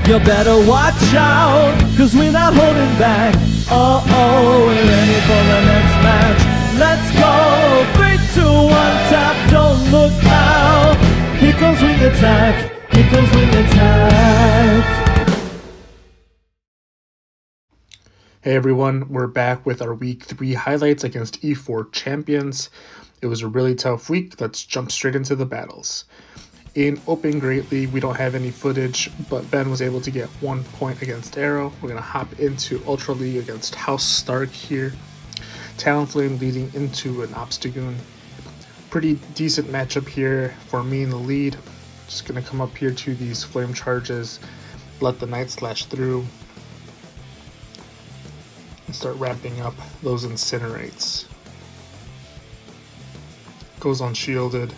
You better watch out, cause we're not holding back. Oh, oh, we're ready for the next match. Let's go! 3, 2, 1, tap, don't look out. Here comes Wing Attack, here comes Wing Attack. Hey everyone, we're back with our week 3 highlights against E4 champions. It was a really tough week. Let's jump straight into the battles. In Open Great League, we don't have any footage, but Ben was able to get 1 point against Arrow. We're going to hop into Ultra League against House Stark here. Talonflame leading into an Obstagoon. Pretty decent matchup here for me in the lead. Just going to come up here to these flame charges, let the Night Slash through, and start ramping up those Incinerates. Goes unshielded.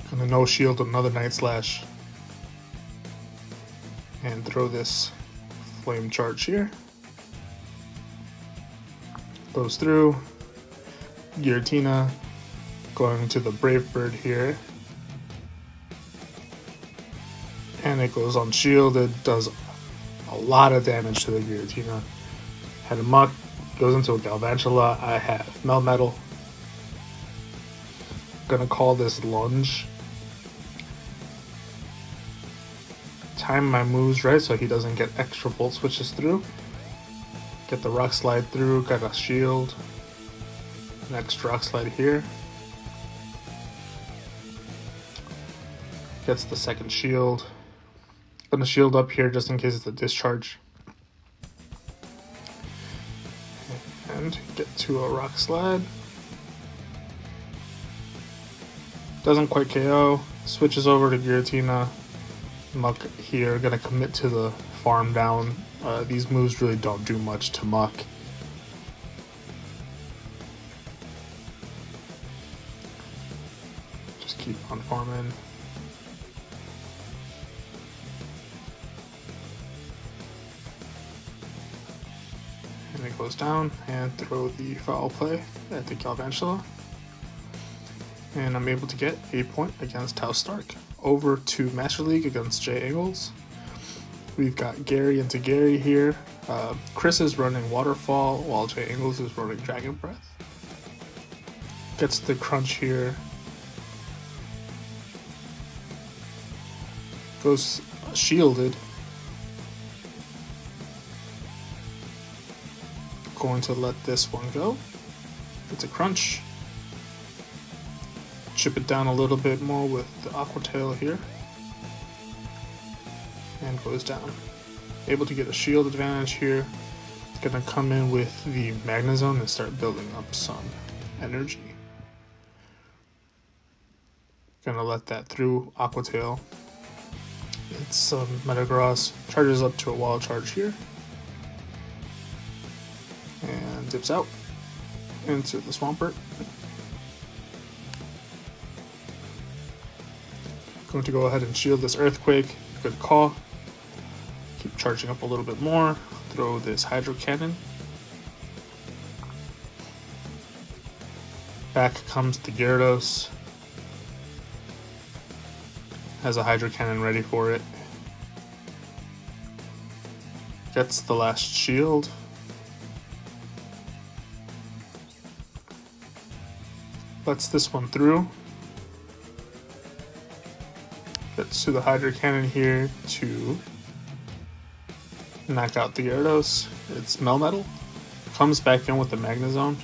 Gonna no shield another Night Slash and throw this flame charge here. Goes through. Giratina going to the Brave Bird here. And it goes unshielded, does a lot of damage to the Giratina. Had a Muck, goes into a Galvantula. I have Melmetal. Gonna call this Lunge. Time my moves right so he doesn't get extra Volt Switches through. Get the Rock Slide through, got a shield. Next Rock Slide here. Gets the second shield. Gonna shield up here just in case it's a discharge. And get to a Rock Slide. Doesn't quite KO. Switches over to Giratina. Muck here, gonna commit to the farm down. These moves really don't do much to Muck. Just keep on farming. And it goes down and throw the foul play at the Galvantula. And I'm able to get a point against House Stark. Over to Master League against Jay Ingles. We've got Gary into Gary here. Chris is running Waterfall while Jay Ingles is running Dragon Breath. Gets the crunch here. Goes shielded. Going to let this one go. It's a crunch. Chip it down a little bit more with the Aqua Tail here. And goes down. Able to get a shield advantage here. Gonna come in with the Magnezone and start building up some energy. Gonna let that through Aqua Tail. It's some Metagross. Charges up to a Wild Charge here. And dips out into the Swampert. Going to go ahead and shield this Earthquake. Good call. Keep charging up a little bit more. Throw this Hydro Cannon. Back comes the Gyarados. Has a Hydro Cannon ready for it. Gets the last shield. Lets this one through. Gets to the Hydro Cannon here to knock out the Gyarados. It's Melmetal. Comes back in with the Magnezone.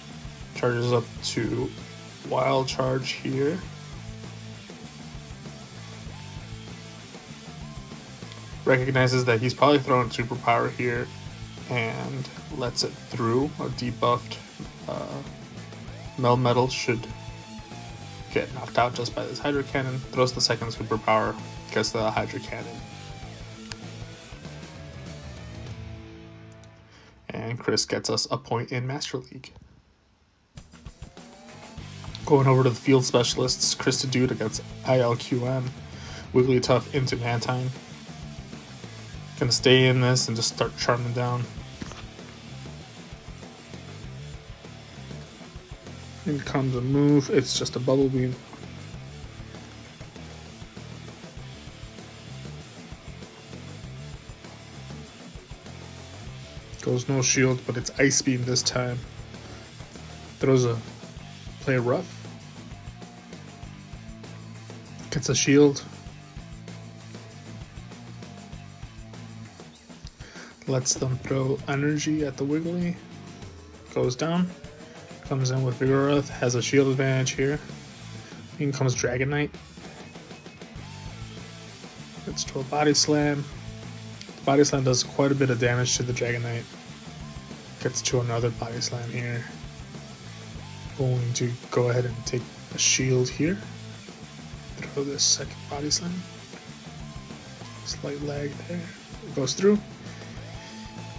Charges up to Wild Charge here. Recognizes that he's probably throwing Superpower here and lets it through. A debuffed Melmetal should get knocked out just by this Hydro Cannon. Throws the second Superpower, gets the Hydro Cannon. And Chris gets us a point in Master League. Going over to the Field Specialists, Chris to Dude against ILQM. Wigglytuff into Mantine. Gonna stay in this and just start charming down. In comes a move, it's just a Bubble Beam. Goes no shield, but it's Ice Beam this time. Throws a play rough. Gets a shield. Lets them throw energy at the Wiggly. Goes down. Comes in with Vigoroth. Has a shield advantage here. In comes Dragon Knight. Gets to a Body Slam. The Body Slam does quite a bit of damage to the Dragon Knight. Gets to another Body Slam here. Going to go ahead and take a shield here. Throw this second Body Slam. Slight lag there. It goes through.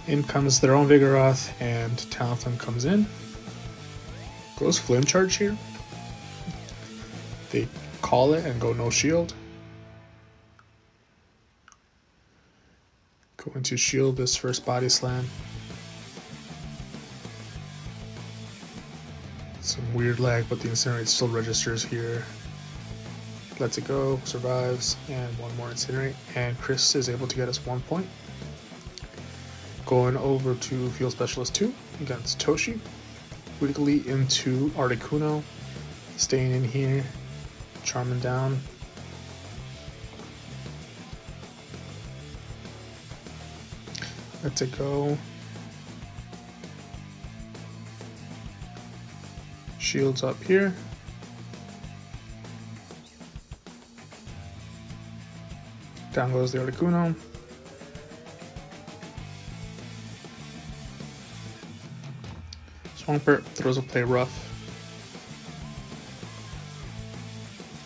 In comes their own Vigoroth, and Talonflame comes in. Goes Flame Charge here. They call it and go no shield. Going to shield this first Body Slam. Some weird lag, but the Incinerate still registers here. Lets it go, survives, and one more Incinerate, and Chris is able to get us 1 point. Going over to Field Specialist 2 against Toshi. Wiggly into Articuno. Staying in here. Charming down. Lets it go. Shields up here. Down goes the Articuno. Swampert throws a play rough.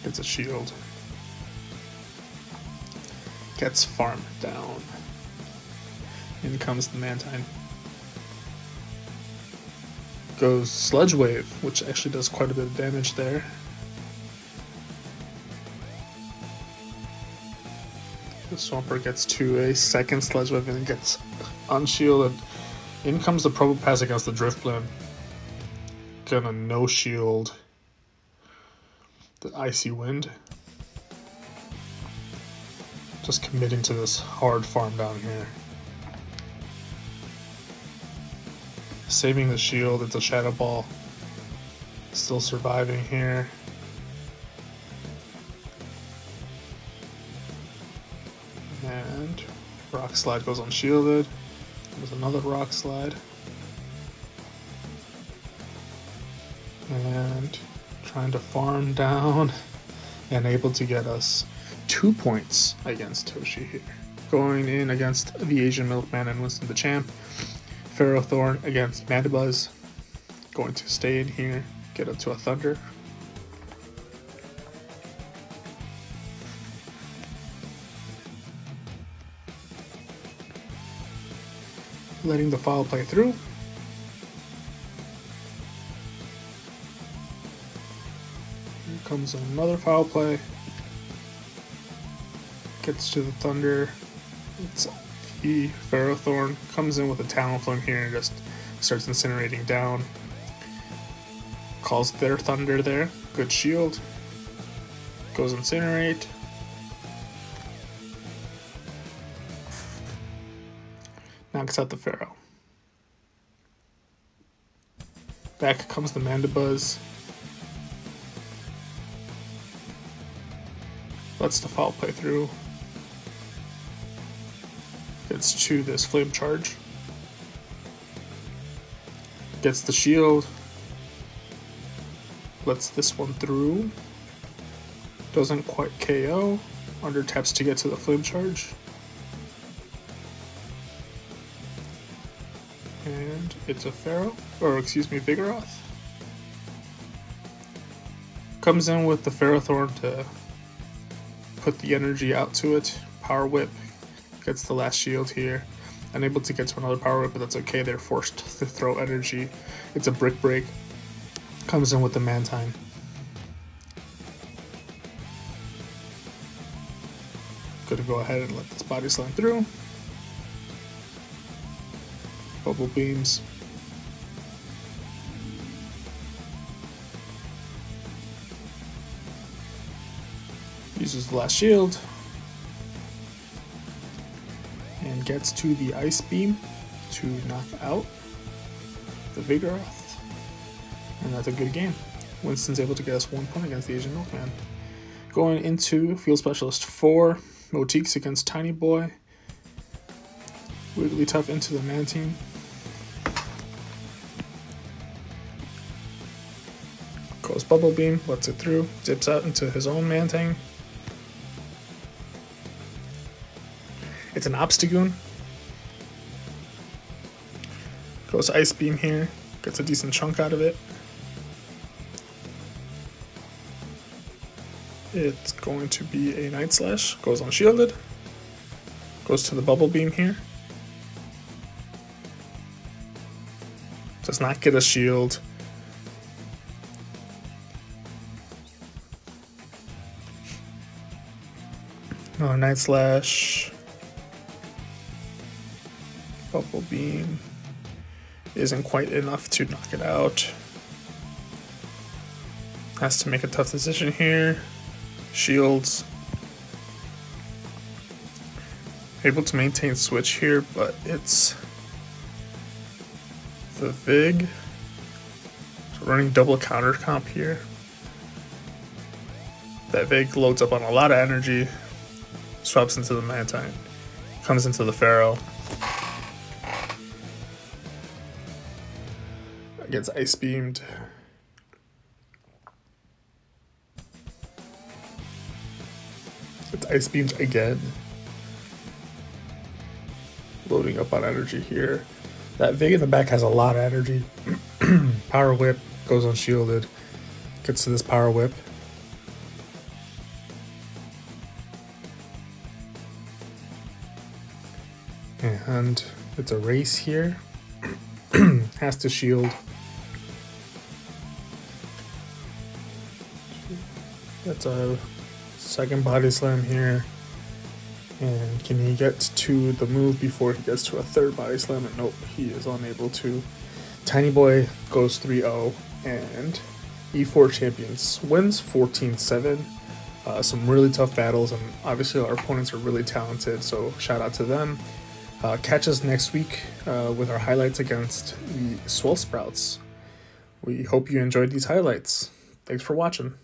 Gets a shield. Gets farmed down. In comes the Mantine. Goes Sludge Wave, which actually does quite a bit of damage there. The Swampert gets to a second Sludge Wave and gets unshielded. In comes the Probopass against the Driftblim. Gonna no shield the Icy Wind. Just committing to this hard farm down here. Saving the shield, it's a Shadow Ball. Still surviving here. And Rock Slide goes unshielded. There's another Rock Slide. And trying to farm down and able to get us 2 points against Toshi here. Going in against the Asian Milkman and Winston the Champ. Ferrothorn against Mandibuzz. Going to stay in here, get up to a Thunder. Letting the Foul Play through. Here comes another Foul Play. Gets to the Thunder. It's the Ferrothorn. Comes in with a Talonflame here and just starts incinerating down. Calls their Thunder there. Good shield. Goes Incinerate. Knocks out the Pharaoh. Back comes the Mandibuzz. Lets the Foul Play through. Gets to this Flame Charge. Gets the shield. Lets this one through. Doesn't quite KO. Under taps to get to the Flame Charge. And it's a Pharaoh, or excuse me, Vigoroth. Comes in with the Ferrothorn to put the energy out to it. Power Whip. Gets the last shield here. Unable to get to another Power Whip, but that's okay. They're forced to throw energy. It's a Brick Break. Comes in with the Mantine. Gonna go ahead and let this Body Slam through. Bubble Beams. Uses the last shield. And gets to the Ice Beam. to knock out the Vigoroth. And that's a good game. Winston's able to get us 1 point against the Asian Milkman. Going into Field Specialist 4, Motiques against TinyBoy. Wigglytuff into the Mantine. Goes Bubble Beam, lets it through, zips out into his own Mantine. It's an Obstagoon. Goes Ice Beam here, gets a decent chunk out of it. It's going to be a Night Slash, goes unshielded. Goes to the Bubble Beam here. Does not get a shield. No, Night Slash. Bubble Beam isn't quite enough to knock it out. Has to make a tough decision here. Shields. Able to maintain switch here, but it's the Vig. So running double counter comp here. That Vig loads up on a lot of energy. Swaps into the Mantine. Comes into the Pharaoh. Gets Ice Beamed. It's Ice Beamed again. Loading up on energy here. That Vig in the back has a lot of energy. Power Whip, goes unshielded. Gets to this Power Whip. And it's a race here. Has to shield. That's a second Body Slam here. And can he get to the move before he gets to a third Body Slam? And nope, he is unable to. TinyBoy goes 3-0 and E4 Champions wins 14-7. Some really tough battles, and obviously our opponents are really talented, so shout out to them. Catch us next week with our highlights against the Swell Sprouts. We hope you enjoyed these highlights. Thanks for watching.